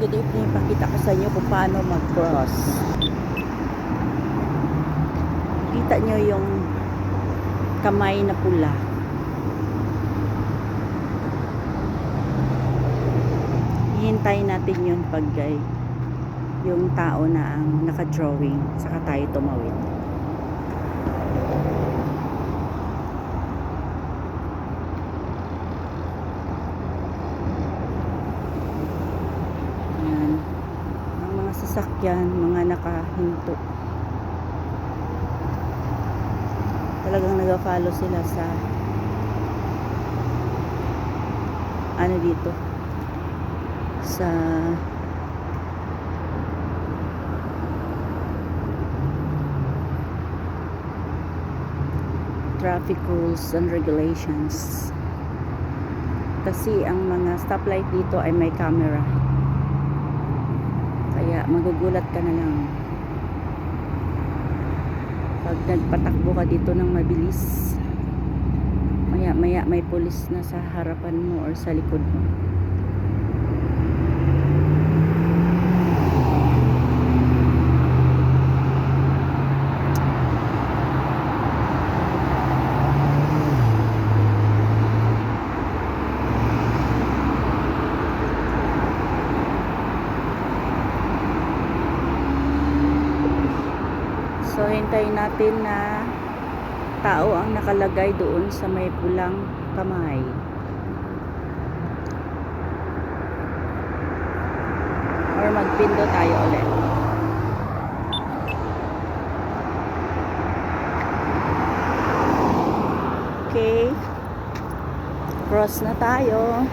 good evening. Pakita ko sa inyo kung paano mag-cross. Kita nyo yung kamay na pula. Hihintayin natin yun pag yung tao na ang naka-drawing, saka tayo tumawid. Ayan. Ang mga sasakyan, mga nakahinto. Talagang nag-follow sila sa ano dito, sa traffic rules and regulations, kasi ang mga stoplight dito ay may camera, kaya magugulat ka na lang pag nagpatakbo ka dito ng mabilis. Maya maya may pulis na sa harapan mo or sa likod mo. So hintayin natin na tao ang nakalagay doon sa may pulang kamay. Or magpindo tayo ulit. Okay. Cross na tayo.